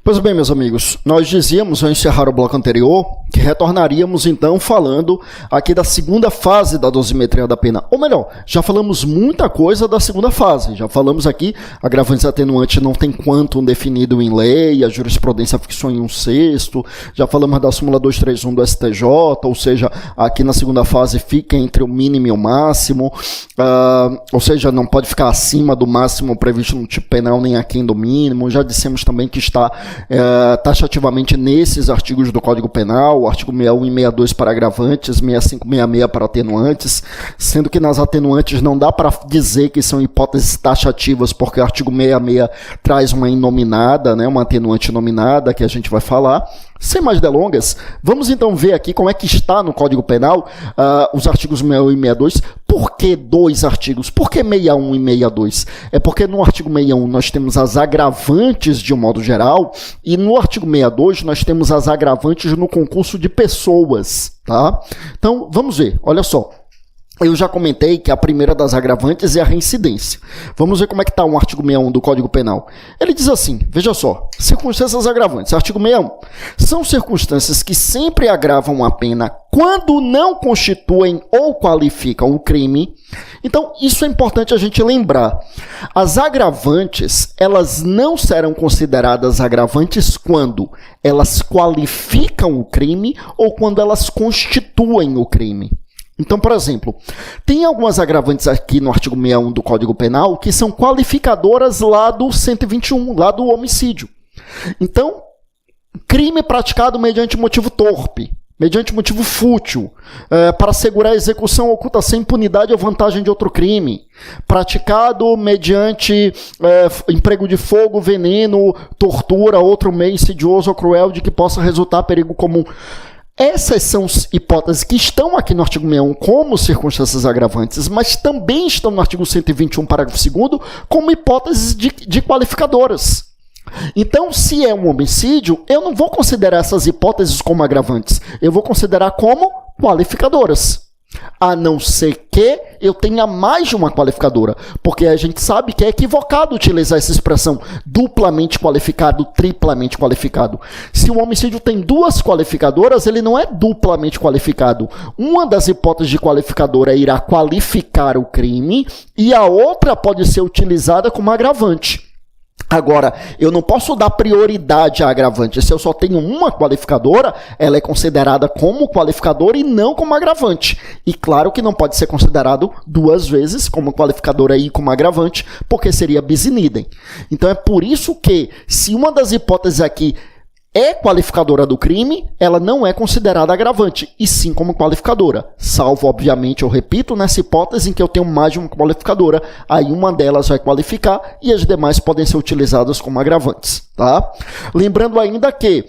Pois bem, meus amigos, nós dizíamos ao encerrar o bloco anterior que retornaríamos então falando aqui da segunda fase da dosimetria da pena. Ou melhor, já falamos muita coisa da segunda fase. Já falamos aqui, agravantes e atenuantes não tem quantum definido em lei, a jurisprudência fixou em 1/6. Já falamos da súmula 231 do STJ, ou seja, aqui na segunda fase fica entre o mínimo e o máximo, ou seja, não pode ficar acima do máximo previsto no tipo penal nem aquém do mínimo. Já dissemos também que está taxativamente nesses artigos do Código Penal, o artigo 61 e 62 para agravantes, 65 e 66 para atenuantes, sendo que nas atenuantes não dá para dizer que são hipóteses taxativas, porque o artigo 66 traz uma inominada, né, uma atenuante nominada, que a gente vai falar. Sem mais delongas, vamos então ver aqui como é que está no Código Penal os artigos 61 e 62. Por que dois artigos? Por que 61 e 62? É porque no artigo 61 nós temos as agravantes de um modo geral e no artigo 62 nós temos as agravantes no concurso de pessoas, tá? Então, vamos ver, olha só. Eu já comentei que a primeira das agravantes é a reincidência. Vamos ver como é que está o artigo 61 do Código Penal. Ele diz assim, veja só, circunstâncias agravantes, artigo 61. São circunstâncias que sempre agravam a pena quando não constituem ou qualificam o crime. Então, isso é importante a gente lembrar. As agravantes, elas não serão consideradas agravantes quando elas qualificam o crime ou quando elas constituem o crime. Então, por exemplo, tem algumas agravantes aqui no artigo 61 do Código Penal que são qualificadoras lá do 121, lá do homicídio. Então, crime praticado mediante motivo torpe, mediante motivo fútil, para assegurar a execução, ocultação, impunidade ou vantagem de outro crime, praticado mediante emprego de fogo, veneno, tortura, outro meio insidioso ou cruel de que possa resultar perigo comum. Essas são hipóteses que estão aqui no artigo 61 como circunstâncias agravantes, mas também estão no artigo 121, parágrafo 2º, como hipóteses de qualificadoras. Então, se é um homicídio, eu não vou considerar essas hipóteses como agravantes, eu vou considerar como qualificadoras. A não ser que eu tenha mais de uma qualificadora, porque a gente sabe que é equivocado utilizar essa expressão duplamente qualificado, triplamente qualificado. Se o homicídio tem duas qualificadoras, ele não é duplamente qualificado. Uma das hipóteses de qualificadora irá qualificar o crime e a outra pode ser utilizada como agravante. Agora, eu não posso dar prioridade à agravante. Se eu só tenho uma qualificadora, ela é considerada como qualificadora e não como agravante. E claro que não pode ser considerado duas vezes como qualificadora e como agravante, porque seria bis in idem. Então é por isso que, se uma das hipóteses aqui é qualificadora do crime, ela não é considerada agravante, e sim como qualificadora. Salvo, obviamente, eu repito, nessa hipótese em que eu tenho mais de uma qualificadora, aí uma delas vai qualificar e as demais podem ser utilizadas como agravantes. Tá? Lembrando ainda que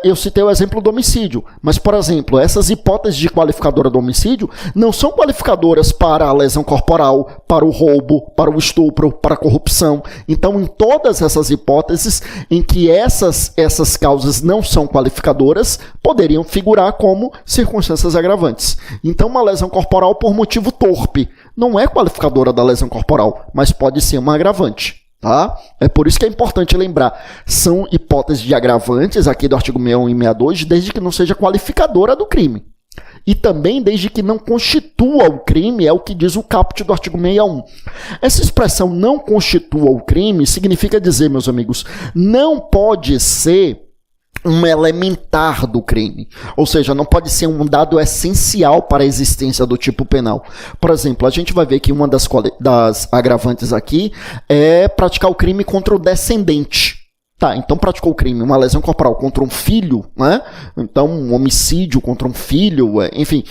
eu citei o exemplo do homicídio, mas, por exemplo, essas hipóteses de qualificadora do homicídio não são qualificadoras para a lesão corporal, para o roubo, para o estupro, para a corrupção. Então, em todas essas hipóteses em que essas causas não são qualificadoras, poderiam figurar como circunstâncias agravantes. Então, uma lesão corporal por motivo torpe não é qualificadora da lesão corporal, mas pode ser uma agravante. Tá? É por isso que é importante lembrar, são hipóteses de agravantes aqui do artigo 61 e 62, desde que não seja qualificadora do crime. E também desde que não constitua o crime, é o que diz o caput do artigo 61. Essa expressão não constitua o crime significa dizer, meus amigos, não pode ser um elementar do crime, ou seja, não pode ser um dado essencial para a existência do tipo penal. Por exemplo, a gente vai ver que uma das agravantes aqui é praticar o crime contra o descendente. Tá, então praticou o crime, uma lesão corporal contra um filho, né? Então um homicídio contra um filho, enfim.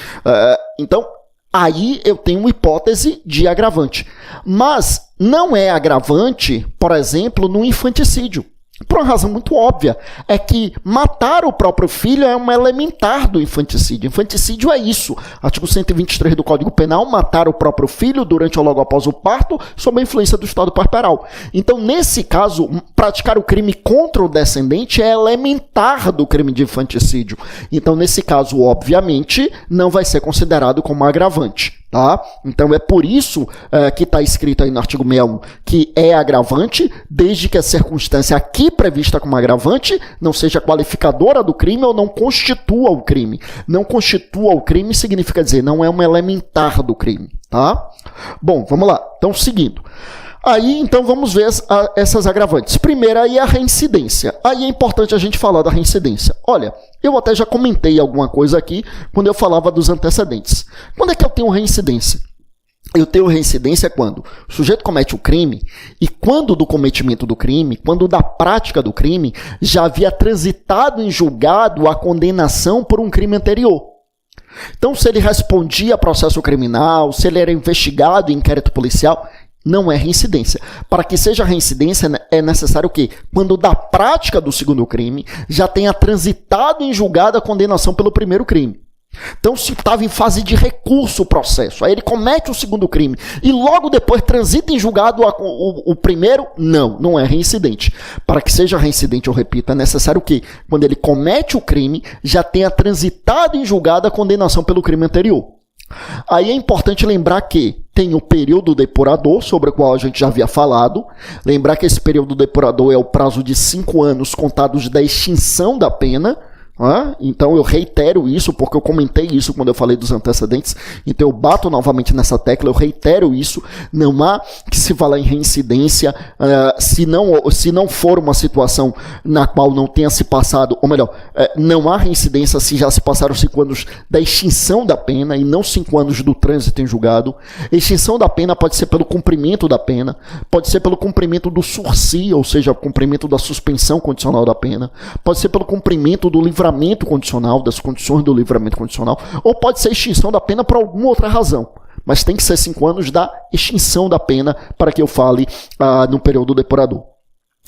Então, aí eu tenho uma hipótese de agravante. Mas não é agravante, por exemplo, no infanticídio. Por uma razão muito óbvia, é que matar o próprio filho é um elementar do infanticídio. Infanticídio é isso. Artigo 123 do Código Penal, matar o próprio filho durante ou logo após o parto, sob a influência do estado puerperal. Então, nesse caso, praticar o crime contra o descendente é elementar do crime de infanticídio. Então, nesse caso, obviamente, não vai ser considerado como agravante. Tá? Então é por isso que está escrito aí no artigo 61 que é agravante, desde que a circunstância aqui prevista como agravante não seja qualificadora do crime ou não constitua o crime. Não constitua o crime significa dizer não é um elementar do crime. Tá? Bom, vamos lá. Então, seguindo. Aí, então, vamos ver essas agravantes. Primeiro, aí a reincidência. Aí é importante a gente falar da reincidência. Olha, eu até já comentei alguma coisa aqui quando eu falava dos antecedentes. Quando é que eu tenho reincidência? Eu tenho reincidência quando o sujeito comete o crime e quando do cometimento do crime, quando da prática do crime, já havia transitado em julgado a condenação por um crime anterior. Então, se ele respondia a processo criminal, se ele era investigado em inquérito policial, não é reincidência. Para que seja reincidência, é necessário que, quando da prática do segundo crime, já tenha transitado em julgado a condenação pelo primeiro crime. Então, se estava em fase de recurso o processo, aí ele comete o segundo crime e logo depois transita em julgado o primeiro, não é reincidente. Para que seja reincidente, eu repito, é necessário que, quando ele comete o crime, já tenha transitado em julgado a condenação pelo crime anterior. Aí é importante lembrar que tem o período depurador, sobre o qual a gente já havia falado. Lembrar que esse período depurador é o prazo de 5 anos contados da extinção da pena. Então eu reitero isso, porque eu comentei isso quando eu falei dos antecedentes, então eu bato novamente nessa tecla, eu reitero isso, não há que se falar em reincidência se não for uma situação na qual não tenha se passado, ou melhor, não há reincidência se já se passaram 5 anos da extinção da pena e não 5 anos do trânsito em julgado. Extinção da pena pode ser pelo cumprimento da pena, pode ser pelo cumprimento do sursi, ou seja, o cumprimento da suspensão condicional da pena, pode ser pelo cumprimento do livramento condicional, das condições do livramento condicional, ou pode ser extinção da pena por alguma outra razão. Mas tem que ser 5 anos da extinção da pena para que eu fale no período depurador.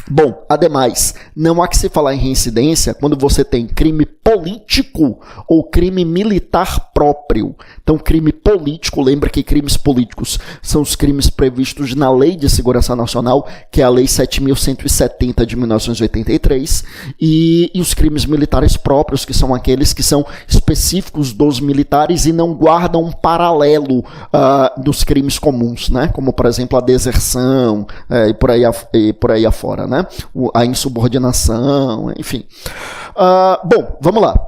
Bom, ademais, não há que se falar em reincidência quando você tem crime político ou crime militar próprio. Então, crime político, lembra que crimes políticos são os crimes previstos na Lei de Segurança Nacional, que é a Lei 7.170 de 1983, e os crimes militares próprios, que são aqueles que são específicos dos militares e não guardam um paralelo dos crimes comuns, né? Como, por exemplo, a deserção e por aí afora, né? A insubordinação, enfim. Bom, vamos lá.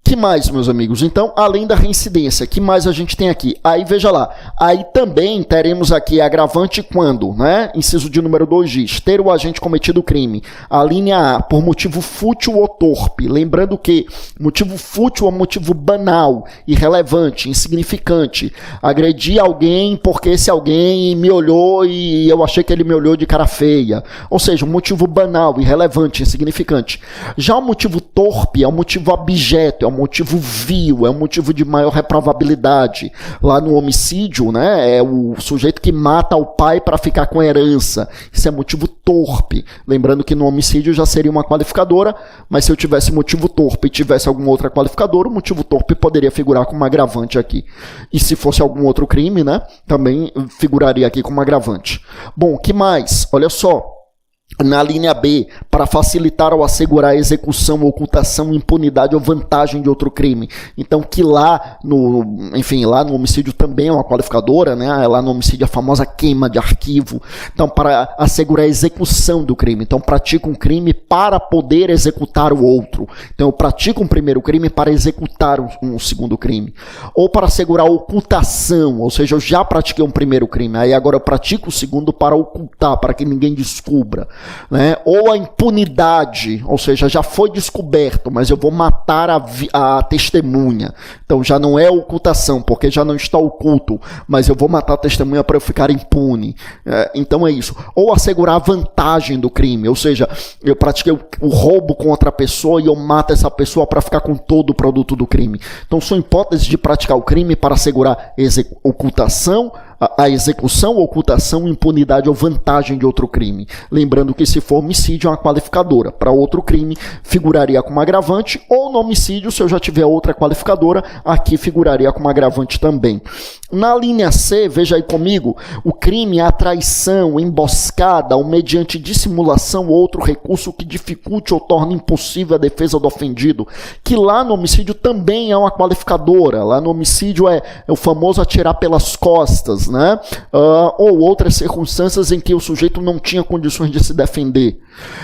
Que mais, meus amigos? Então, além da reincidência, que mais a gente tem aqui? Aí, veja lá. Aí também teremos aqui agravante quando, né? Inciso de número 2 diz, ter o agente cometido o crime. A linha A, por motivo fútil ou torpe. Lembrando que motivo fútil é um motivo banal, irrelevante, insignificante. Agredi alguém porque esse alguém me olhou e eu achei que ele me olhou de cara feia. Ou seja, um motivo banal, irrelevante, insignificante. Já o motivo torpe é um motivo abjeto, é um motivo vil, é um motivo de maior reprovabilidade. Lá no homicídio, né, é o sujeito que mata o pai para ficar com a herança. Isso é motivo torpe. Lembrando que no homicídio já seria uma qualificadora, mas se eu tivesse motivo torpe e tivesse alguma outra qualificadora, o motivo torpe poderia figurar como agravante aqui. E se fosse algum outro crime, né, também figuraria aqui como agravante. Bom, o que mais? Olha só. Na linha B, para facilitar ou assegurar a execução, ocultação, impunidade ou vantagem de outro crime. Então, que lá no homicídio também é uma qualificadora, né? Lá no homicídio a famosa queima de arquivo. Então, para assegurar a execução do crime. Então, pratico um crime para poder executar o outro. Então, eu pratico um primeiro crime para executar um segundo crime. Ou para assegurar a ocultação, ou seja, eu já pratiquei um primeiro crime, aí agora eu pratico o segundo para ocultar, para que ninguém descubra. Né? Ou a impunidade, ou seja, já foi descoberto, mas eu vou matar a testemunha. Então já não é ocultação, porque já não está oculto, mas eu vou matar a testemunha para eu ficar impune. Então é isso. Ou assegurar a vantagem do crime, ou seja, eu pratiquei o roubo com outra pessoa e eu mato essa pessoa para ficar com todo o produto do crime. Então são hipóteses de praticar o crime para assegurar ocultação, a execução, ocultação, impunidade ou vantagem de outro crime. Lembrando que se for homicídio é uma qualificadora. Para outro crime figuraria como agravante, ou no homicídio, se eu já tiver outra qualificadora, aqui figuraria como agravante também. Na linha C, veja aí comigo, o crime é a traição, emboscada ou mediante dissimulação ou outro recurso que dificulte ou torne impossível a defesa do ofendido, que lá no homicídio também é uma qualificadora. Lá no homicídio é o famoso atirar pelas costas, né? Ou outras circunstâncias em que o sujeito não tinha condições de se defender.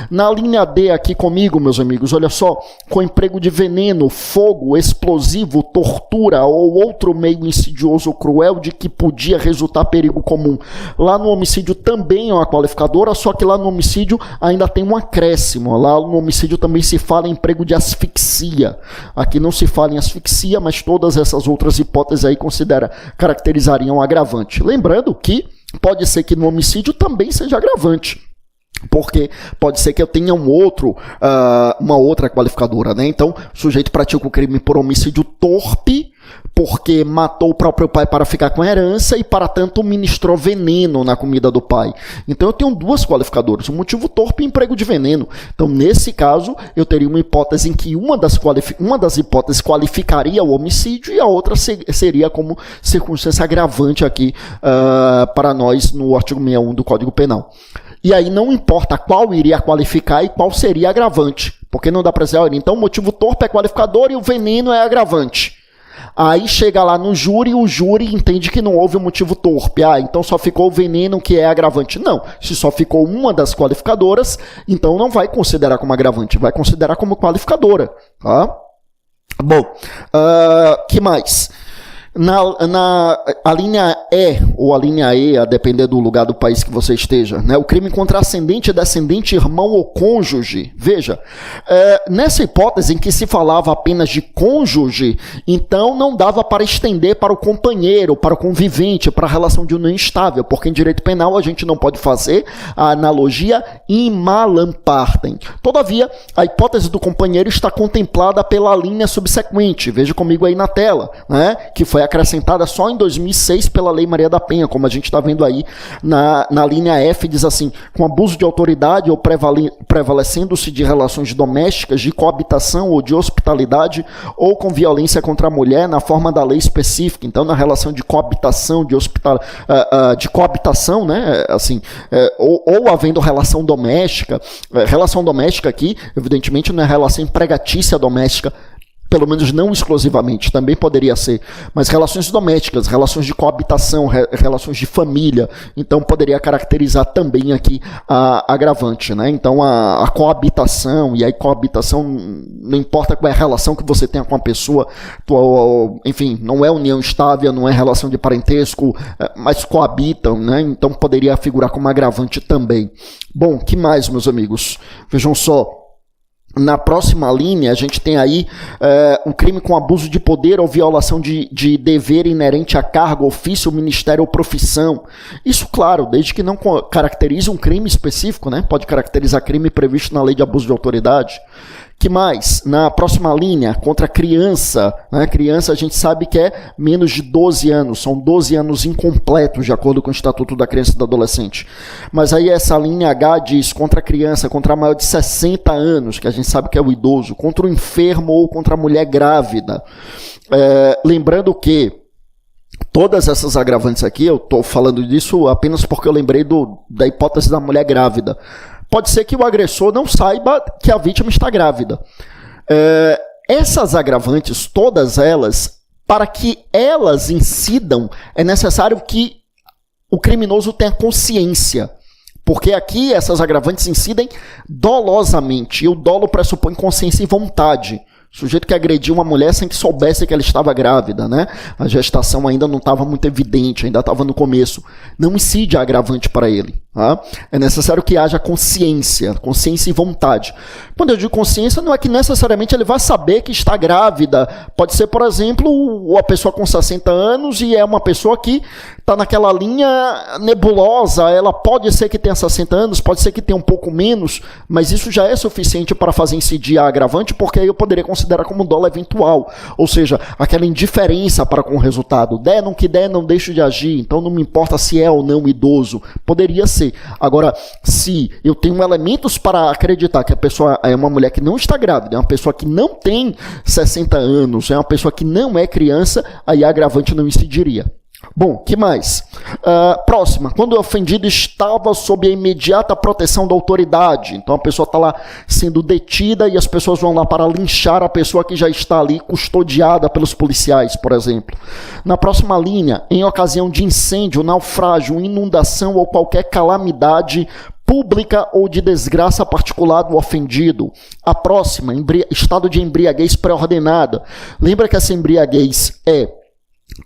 Na linha D aqui comigo, meus amigos, olha só, com emprego de veneno, fogo, explosivo, tortura ou outro meio insidioso ou cruel de que podia resultar perigo comum. Lá no homicídio também é uma qualificadora, só que lá no homicídio ainda tem um acréscimo. Lá no homicídio também se fala em emprego de asfixia. Aqui não se fala em asfixia, mas todas essas outras hipóteses aí caracterizariam agravante. Lembrando que pode ser que no homicídio também seja agravante, porque pode ser que eu tenha uma outra qualificadora, né? Então, o sujeito pratica o crime por homicídio torpe, porque matou o próprio pai para ficar com a herança e, para tanto, ministrou veneno na comida do pai. Então, eu tenho duas qualificadoras, o motivo torpe e emprego de veneno. Então, nesse caso, eu teria uma hipótese em que uma das hipóteses qualificaria o homicídio e a outra seria como circunstância agravante aqui para nós no artigo 61 do Código Penal. E aí não importa qual iria qualificar e qual seria agravante, porque não dá para dizer, olha, então o motivo torpe é qualificador e o veneno é agravante. Aí chega lá no júri e o júri entende que não houve um motivo torpe. Então só ficou o veneno que é agravante. Não, se só ficou uma das qualificadoras, então não vai considerar como agravante, vai considerar como qualificadora. Tá? Bom, que mais? A linha E ou a linha E, a depender do lugar do país que você esteja, né? O crime contra ascendente, descendente, irmão ou cônjuge. Veja, nessa hipótese em que se falava apenas de cônjuge, então não dava para estender para o companheiro, para o convivente, para a relação de união estável, porque em direito penal a gente não pode fazer a analogia in malam partem. Todavia, a hipótese do companheiro está contemplada pela linha subsequente. Veja comigo aí na tela, né? Que foi acrescentada só em 2006 pela Lei Maria da Penha, como a gente está vendo aí na linha F, diz assim, com abuso de autoridade ou prevalecendo-se de relações domésticas, de coabitação ou de hospitalidade, ou com violência contra a mulher na forma da lei específica. Então, na relação de coabitação, de coabitação, né, assim, ou havendo relação doméstica aqui, evidentemente, não é relação empregatícia doméstica, pelo menos não exclusivamente, também poderia ser, mas relações domésticas, relações de coabitação, relações de família, então poderia caracterizar também aqui a agravante, né? Então a coabitação, e aí coabitação, não importa qual é a relação que você tenha com a pessoa, enfim, não é união estável, não é relação de parentesco, mas coabitam, né? Então poderia figurar como agravante também. Bom, que mais, meus amigos? Vejam só. Na próxima linha, a gente tem aí um crime com abuso de poder ou violação de dever inerente a cargo, ofício, ministério ou profissão. Isso, claro, desde que não caracterize um crime específico, né? Pode caracterizar crime previsto na lei de abuso de autoridade. Que mais? Na próxima linha, contra criança, né? Criança a gente sabe que é menos de 12 anos, são 12 anos incompletos, de acordo com o Estatuto da Criança e do Adolescente. Mas aí essa linha H diz contra criança, contra maior de 60 anos, que a gente sabe que é o idoso, contra o enfermo ou contra a mulher grávida. Lembrando que todas essas agravantes aqui, eu estou falando disso apenas porque eu lembrei da hipótese da mulher grávida. Pode ser que o agressor não saiba que a vítima está grávida. Essas agravantes, todas elas, para que elas incidam, é necessário que o criminoso tenha consciência. Porque aqui essas agravantes incidem dolosamente. E o dolo pressupõe consciência e vontade. O sujeito que agrediu uma mulher sem que soubesse que ela estava grávida, né? A gestação ainda não estava muito evidente, ainda estava no começo. Não incide a agravante para ele. Tá? É necessário que haja consciência e vontade. Quando eu digo consciência, não é que necessariamente ele vai saber que está grávida. Pode ser, por exemplo, a pessoa com 60 anos e é uma pessoa que está naquela linha nebulosa. Ela pode ser que tenha 60 anos, pode ser que tenha um pouco menos, mas isso já é suficiente para fazer incidir a agravante, porque aí eu poderia considerar como dolo eventual. Ou seja, aquela indiferença para com o resultado. Der, não que der, não deixo de agir. Então não me importa se é ou não idoso. Poderia ser. Agora, se eu tenho elementos para acreditar que a pessoa é uma mulher que não está grávida, é uma pessoa que não tem 60 anos, é uma pessoa que não é criança, aí a agravante não incidiria. Bom, que mais? Próxima, quando o ofendido estava sob a imediata proteção da autoridade. Então a pessoa está lá sendo detida e as pessoas vão lá para linchar a pessoa que já está ali custodiada pelos policiais, por exemplo. Na próxima linha, em ocasião de incêndio, naufrágio, inundação ou qualquer calamidade pública ou de desgraça particular do ofendido. A próxima, estado de embriaguez pré-ordenada. Lembra que essa embriaguez é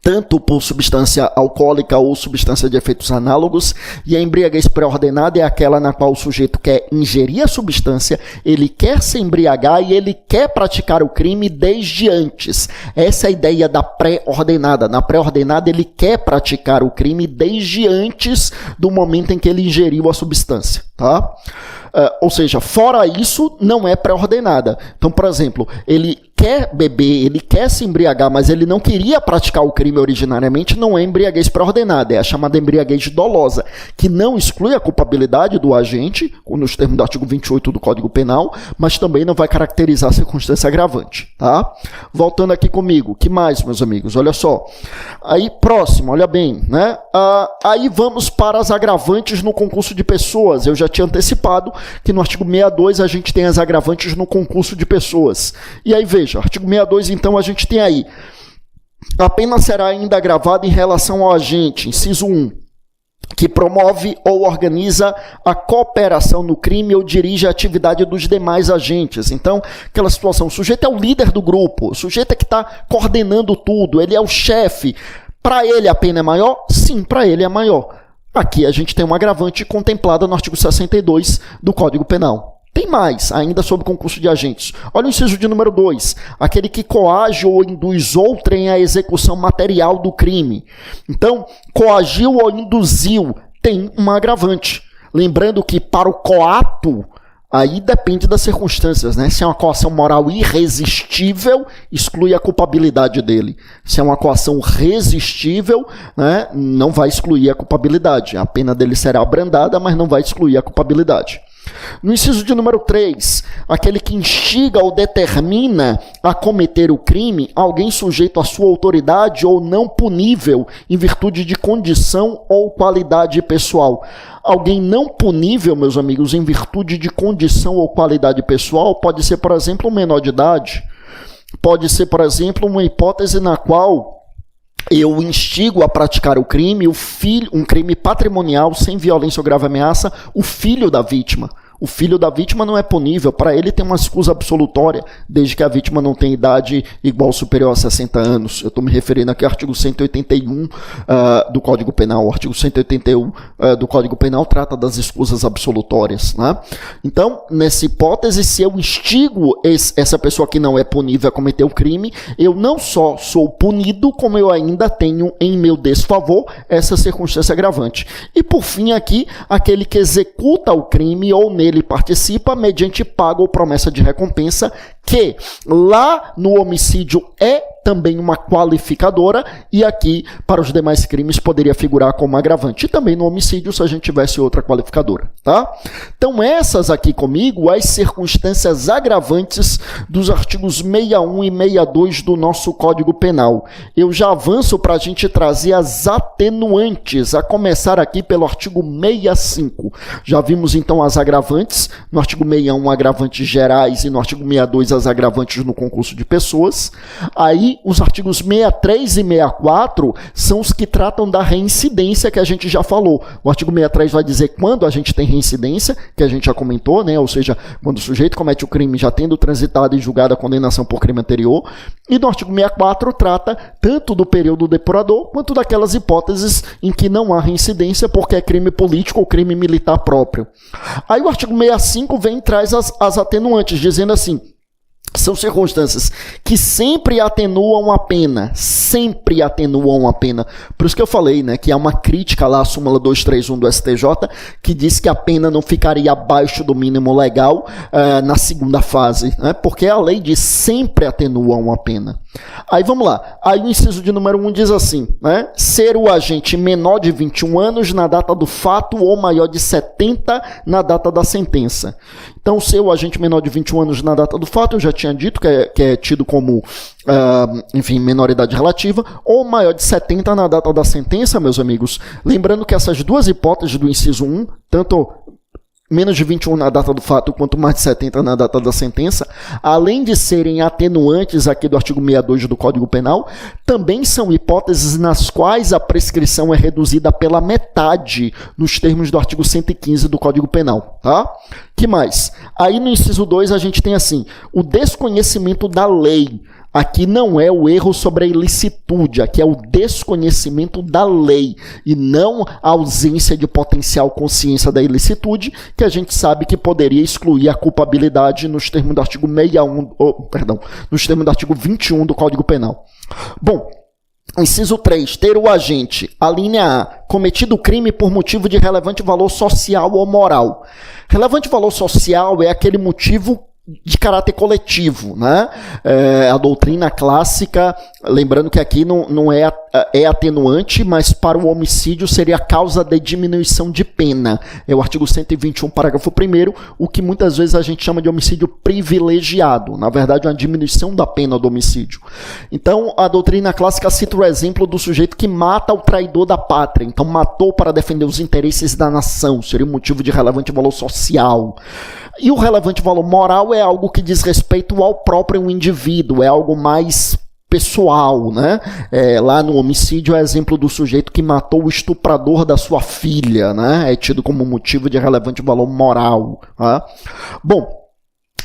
tanto por substância alcoólica ou substância de efeitos análogos, e a embriaguez pré-ordenada é aquela na qual o sujeito quer ingerir a substância, ele quer se embriagar e ele quer praticar o crime desde antes. Essa é a ideia da pré-ordenada. Na pré-ordenada ele quer praticar o crime desde antes do momento em que ele ingeriu a substância, tá? Ou seja, fora isso, não é pré-ordenada. Então, por exemplo, ele quer beber, ele quer se embriagar, mas ele não queria praticar o crime originariamente, não é embriaguez pré-ordenada, é a chamada embriaguez dolosa, que não exclui a culpabilidade do agente, nos termos do artigo 28 do Código Penal, mas também não vai caracterizar a circunstância agravante, tá? Voltando aqui comigo, que mais, meus amigos? Olha só. Aí, próximo, olha bem, né? Aí vamos para as agravantes no concurso de pessoas. Eu já tinha antecipado que no artigo 62 a gente tem as agravantes no concurso de pessoas. E aí, veja, artigo 62, então, a gente tem aí: a pena será ainda agravada em relação ao agente, inciso 1, que promove ou organiza a cooperação no crime ou dirige a atividade dos demais agentes. Então, aquela situação, o sujeito é o líder do grupo, o sujeito é que está coordenando tudo, ele é o chefe. Para ele a pena é maior? Sim, para ele é maior. Aqui a gente tem uma agravante contemplada no artigo 62 do Código Penal. Tem mais, ainda sobre concurso de agentes. Olha o inciso de número 2. Aquele que coage ou induz outrem à execução material do crime. Então, coagiu ou induziu tem uma agravante. Lembrando que para o coato, aí depende das circunstâncias, né? Se é uma coação moral irresistível, exclui a culpabilidade dele. Se é uma coação resistível, né, não vai excluir a culpabilidade. A pena dele será abrandada, mas não vai excluir a culpabilidade. No inciso de número 3, aquele que instiga ou determina a cometer o crime, alguém sujeito à sua autoridade ou não punível em virtude de condição ou qualidade pessoal. Alguém não punível, meus amigos, em virtude de condição ou qualidade pessoal, pode ser, por exemplo, um menor de idade. Pode ser, por exemplo, uma hipótese na qual eu instigo a praticar o crime, um crime patrimonial sem violência ou grave ameaça, o filho da vítima. O filho da vítima não é punível, para ele tem uma escusa absolutória, desde que a vítima não tenha idade igual ou superior a 60 anos. Eu estou me referindo aqui ao artigo 181 do Código Penal. O artigo 181 do Código Penal trata das escusas absolutórias, né? Então, nessa hipótese, se eu instigo essa pessoa que não é punível a cometer o crime, eu não só sou punido, como eu ainda tenho em meu desfavor essa circunstância agravante. E, por fim, aqui, aquele que executa o crime ou ele participa mediante pago ou promessa de recompensa, que lá no homicídio é também uma qualificadora, e aqui para os demais crimes poderia figurar como agravante, e também no homicídio se a gente tivesse outra qualificadora, tá? Então essas aqui comigo, as circunstâncias agravantes dos artigos 61 e 62 do nosso Código Penal. Eu já avanço para a gente trazer as atenuantes, a começar aqui pelo artigo 65. Já vimos então as agravantes, no artigo 61 agravantes gerais e no artigo 62 as agravantes no concurso de pessoas. Aí os artigos 63 e 64 são os que tratam da reincidência, que a gente já falou. O artigo 63 vai dizer quando a gente tem reincidência, que a gente já comentou, né? Ou seja, quando o sujeito comete o crime já tendo transitado e julgado a condenação por crime anterior. E no artigo 64 trata tanto do período depurador, quanto daquelas hipóteses em que não há reincidência, porque é crime político ou crime militar próprio. Aí o artigo 65 vem e traz as atenuantes, dizendo assim: são circunstâncias que sempre atenuam a pena, sempre atenuam a pena. Por isso que eu falei, né, que há uma crítica lá à súmula 231 do STJ, que diz que a pena não ficaria abaixo do mínimo legal na segunda fase, né, porque a lei diz sempre atenuam a pena. Aí vamos lá. Aí o inciso de número 1 diz assim, né? Ser o agente menor de 21 anos na data do fato ou maior de 70 na data da sentença. Então, ser o agente menor de 21 anos na data do fato, eu já tinha dito que é tido como, enfim, menoridade relativa, ou maior de 70 na data da sentença, meus amigos. Lembrando que essas duas hipóteses do inciso 1, tanto menos de 21 na data do fato, quanto mais de 70 na data da sentença, além de serem atenuantes aqui do artigo 62 do Código Penal, também são hipóteses nas quais a prescrição é reduzida pela metade nos termos do artigo 115 do Código Penal, tá? Que mais? Aí no inciso 2 a gente tem assim, o desconhecimento da lei. Aqui não é o erro sobre a ilicitude, aqui é o desconhecimento da lei e não a ausência de potencial consciência da ilicitude, que a gente sabe que poderia excluir a culpabilidade nos termos do artigo 61, nos termos do artigo 21 do Código Penal. Bom, inciso 3, ter o agente, a linha A, cometido o crime por motivo de relevante valor social ou moral. Relevante valor social é aquele motivo de caráter coletivo, né? A doutrina clássica, lembrando que aqui não é atenuante, mas para o homicídio seria causa de diminuição de pena. É o artigo 121, parágrafo 1º, o que muitas vezes a gente chama de homicídio privilegiado. Na verdade, uma diminuição da pena do homicídio. Então, a doutrina clássica cita o exemplo do sujeito que mata o traidor da pátria. Então, matou para defender os interesses da nação. Seria um motivo de relevante valor social. E o relevante valor moral é algo que diz respeito ao próprio indivíduo, é algo mais pessoal, né? Lá no homicídio é exemplo do sujeito que matou o estuprador da sua filha, né? É tido como motivo de relevante valor moral. Tá? Bom,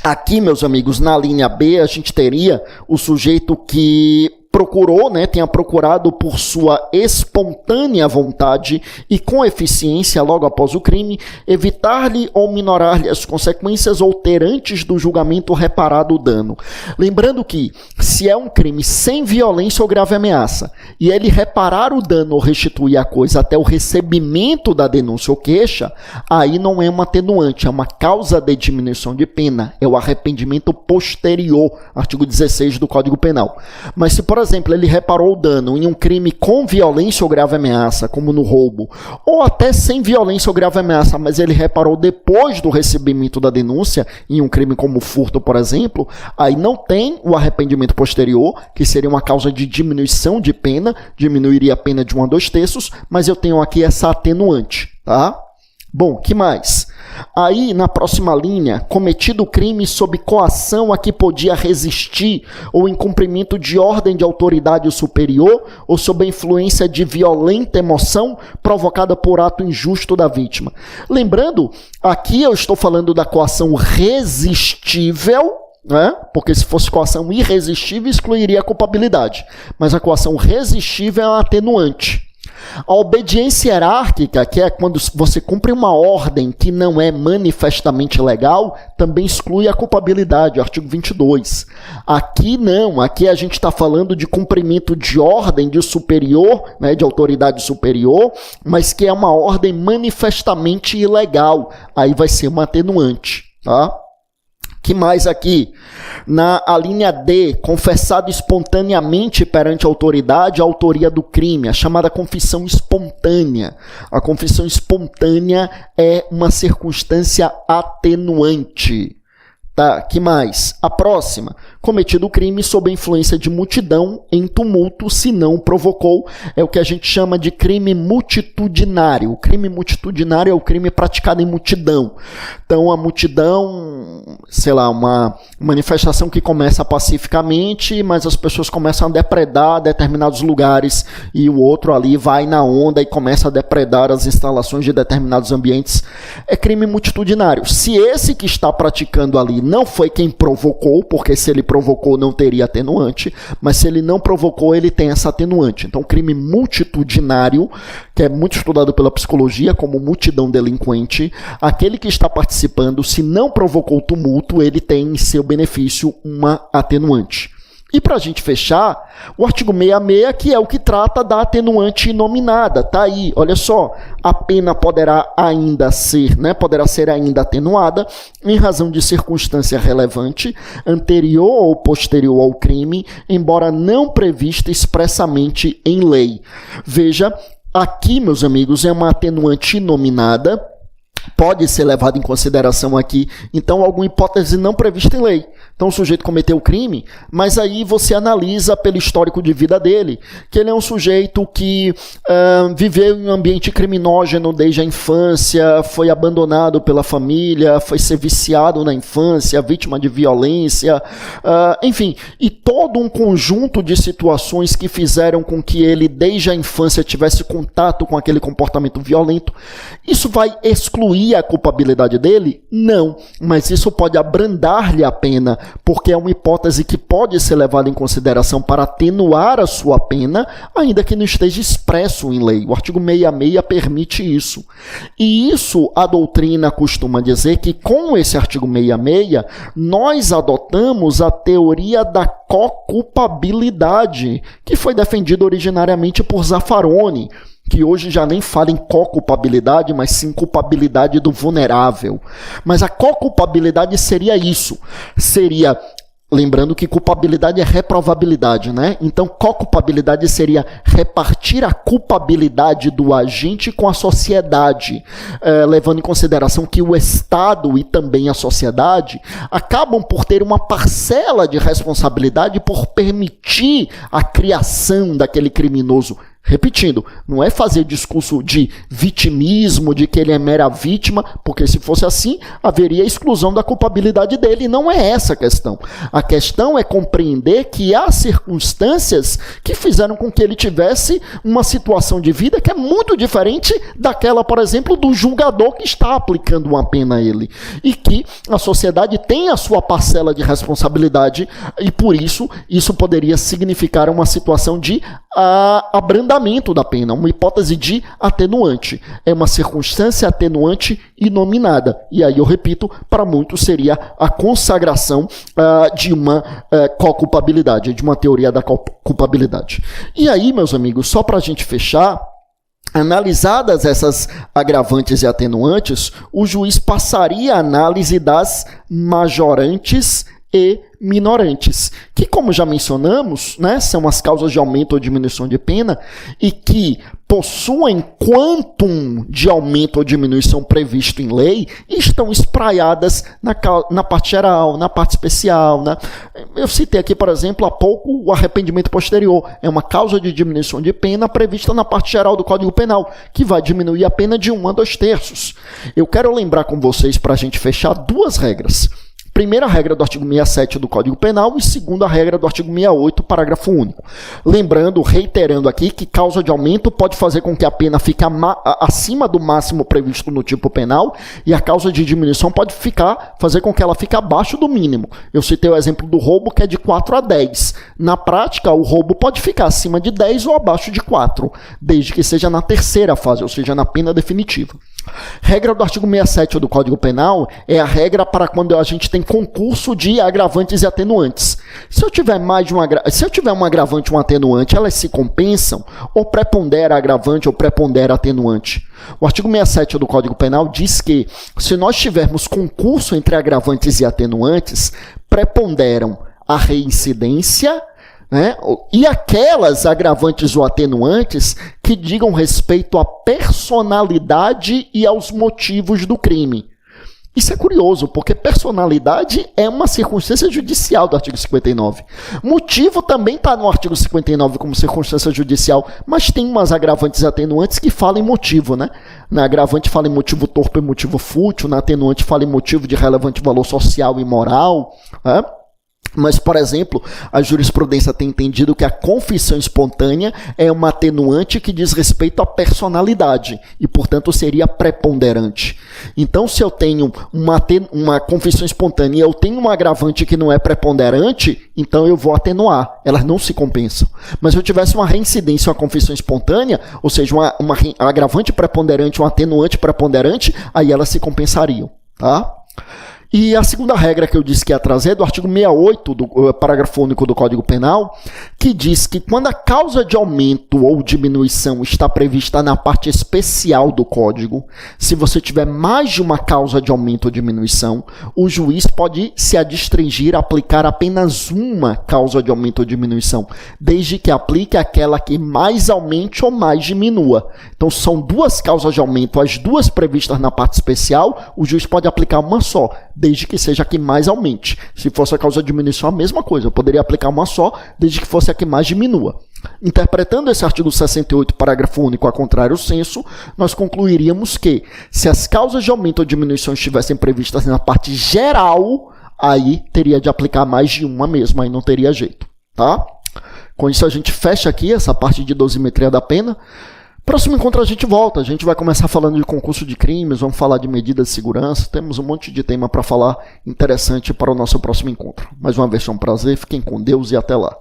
aqui, meus amigos, na linha B, a gente teria o sujeito que procurou, né, tenha procurado por sua espontânea vontade e com eficiência logo após o crime, evitar-lhe ou minorar-lhe as consequências ou ter antes do julgamento reparado o dano. Lembrando que, se é um crime sem violência ou grave ameaça, e ele reparar o dano ou restituir a coisa até o recebimento da denúncia ou queixa, aí não é uma atenuante, é uma causa de diminuição de pena, é o arrependimento posterior, artigo 16 do Código Penal. Mas se, por exemplo, ele reparou o dano em um crime com violência ou grave ameaça, como no roubo, ou até sem violência ou grave ameaça, mas ele reparou depois do recebimento da denúncia, em um crime como furto, por exemplo, aí não tem o arrependimento posterior, que seria uma causa de diminuição de pena, diminuiria a pena de 1 a 2/3, mas eu tenho aqui essa atenuante, tá? Bom, que mais? Aí, na próxima linha, cometido crime sob coação a que podia resistir ou em cumprimento de ordem de autoridade superior ou sob a influência de violenta emoção provocada por ato injusto da vítima. Lembrando, aqui eu estou falando da coação resistível, né? Porque se fosse coação irresistível, excluiria a culpabilidade. Mas a coação resistível é um atenuante. A obediência hierárquica, que é quando você cumpre uma ordem que não é manifestamente legal, também exclui a culpabilidade, artigo 22. Aqui não, aqui a gente está falando de cumprimento de ordem de superior, né, de autoridade superior, mas que é uma ordem manifestamente ilegal, aí vai ser uma atenuante, tá? Que mais aqui? Na a linha D, confessado espontaneamente perante a autoridade a autoria do crime, a chamada confissão espontânea. A confissão espontânea é uma circunstância atenuante. Tá, que mais? A próxima, cometido o crime sob a influência de multidão em tumulto, se não provocou, é o que a gente chama de crime multitudinário. O crime multitudinário é o crime praticado em multidão. Então, a multidão, sei lá, uma manifestação que começa pacificamente, mas as pessoas começam a depredar determinados lugares e o outro ali vai na onda e começa a depredar as instalações de determinados ambientes. É crime multitudinário. Se esse que está praticando ali não foi quem provocou, porque se ele provocou não teria atenuante, mas se ele não provocou, ele tem essa atenuante. Então, crime multitudinário, que é muito estudado pela psicologia como multidão delinquente, aquele que está participando, se não provocou tumulto, ele tem em seu benefício uma atenuante. E para a gente fechar, o artigo 66, que é o que trata da atenuante inominada. Tá aí, olha só, a pena poderá ser ainda atenuada em razão de circunstância relevante, anterior ou posterior ao crime, embora não prevista expressamente em lei. Veja, aqui, meus amigos, é uma atenuante inominada, pode ser levado em consideração aqui, então, alguma hipótese não prevista em lei. Então, o sujeito cometeu o crime, mas aí você analisa pelo histórico de vida dele, que ele é um sujeito que viveu em um ambiente criminógeno desde a infância, foi abandonado pela família, foi ser viciado na infância, vítima de violência, enfim, e todo um conjunto de situações que fizeram com que ele, desde a infância, tivesse contato com aquele comportamento violento. Isso vai excluir a culpabilidade dele? Não, mas isso pode abrandar-lhe a pena, porque é uma hipótese que pode ser levada em consideração para atenuar a sua pena, ainda que não esteja expresso em lei. O artigo 66 permite isso. E isso a doutrina costuma dizer que com esse artigo 66, nós adotamos a teoria da co-culpabilidade, que foi defendida originariamente por Zaffaroni, que hoje já nem fala em co-culpabilidade, mas sim culpabilidade do vulnerável. Mas a co-culpabilidade seria isso. Seria, lembrando que culpabilidade é reprovabilidade, né? Então, co-culpabilidade seria repartir a culpabilidade do agente com a sociedade, levando em consideração que o Estado e também a sociedade acabam por ter uma parcela de responsabilidade por permitir a criação daquele criminoso. Repetindo, não é fazer discurso de vitimismo, de que ele é mera vítima, porque se fosse assim, haveria exclusão da culpabilidade dele, e não é essa a questão. A questão é compreender que há circunstâncias que fizeram com que ele tivesse uma situação de vida que é muito diferente daquela, por exemplo, do julgador que está aplicando uma pena a ele. E que a sociedade tem a sua parcela de responsabilidade, e por isso, isso poderia significar uma situação de abrandamento da pena, uma hipótese de atenuante. É uma circunstância atenuante inominada. E aí eu repito, para muitos seria a consagração de uma co-culpabilidade, de uma teoria da culpabilidade. E aí, meus amigos, só para a gente fechar, analisadas essas agravantes e atenuantes, o juiz passaria a análise das majorantes e minorantes, que, como já mencionamos, né, são as causas de aumento ou diminuição de pena e que possuem quantum de aumento ou diminuição previsto em lei e estão espraiadas na parte geral, na parte especial, né? Eu citei aqui, por exemplo, há pouco o arrependimento posterior. É uma causa de diminuição de pena prevista na parte geral do Código Penal, que vai diminuir a pena de 1 a 2/3. Eu quero lembrar com vocês, para a gente fechar, duas regras. Primeira regra do artigo 67 do Código Penal e segunda regra do artigo 68, parágrafo único. Lembrando, reiterando aqui, que causa de aumento pode fazer com que a pena fique acima do máximo previsto no tipo penal e a causa de diminuição pode fazer com que ela fique abaixo do mínimo. Eu citei o exemplo do roubo, que é de 4 a 10. Na prática, o roubo pode ficar acima de 10 ou abaixo de 4, desde que seja na terceira fase, ou seja, na pena definitiva. Regra do artigo 67 do Código Penal é a regra para quando a gente tem concurso de agravantes e atenuantes. Se eu tiver um agravante e um atenuante, elas se compensam ou prepondera agravante ou prepondera atenuante? O artigo 67 do Código Penal diz que se nós tivermos concurso entre agravantes e atenuantes, preponderam a reincidência, né, e aquelas agravantes ou atenuantes que digam respeito à personalidade e aos motivos do crime. Isso é curioso, porque personalidade é uma circunstância judicial do artigo 59. Motivo também está no artigo 59 como circunstância judicial, mas tem umas agravantes e atenuantes que falam em motivo, né? Na agravante fala em motivo torpe e motivo fútil, na atenuante fala em motivo de relevante valor social e moral, né? Mas, por exemplo, a jurisprudência tem entendido que a confissão espontânea é uma atenuante que diz respeito à personalidade e, portanto, seria preponderante. Então, se eu tenho uma confissão espontânea e eu tenho um agravante que não é preponderante, então eu vou atenuar. Elas não se compensam. Mas se eu tivesse uma reincidência, uma confissão espontânea, ou seja, uma agravante preponderante, um atenuante preponderante, aí elas se compensariam, tá? E a segunda regra que eu disse que ia trazer é do artigo 68 do parágrafo único do Código Penal, que diz que quando a causa de aumento ou diminuição está prevista na parte especial do Código, se você tiver mais de uma causa de aumento ou diminuição, o juiz pode se adstringir a aplicar apenas uma causa de aumento ou diminuição, desde que aplique aquela que mais aumente ou mais diminua. Então, são duas causas de aumento, as duas previstas na parte especial, o juiz pode aplicar uma só, desde que seja a que mais aumente. Se fosse a causa de diminuição, a mesma coisa, eu poderia aplicar uma só, desde que fosse a que mais diminua. Interpretando esse artigo 68, parágrafo único, a contrário senso, nós concluiríamos que, se as causas de aumento ou diminuição estivessem previstas na parte geral, aí teria de aplicar mais de uma mesmo, aí não teria jeito, tá? Com isso a gente fecha aqui essa parte de dosimetria da pena. Próximo encontro a gente volta, a gente vai começar falando de concurso de crimes, vamos falar de medidas de segurança, temos um monte de tema para falar interessante para o nosso próximo encontro. Mais uma vez, é um prazer, fiquem com Deus e até lá.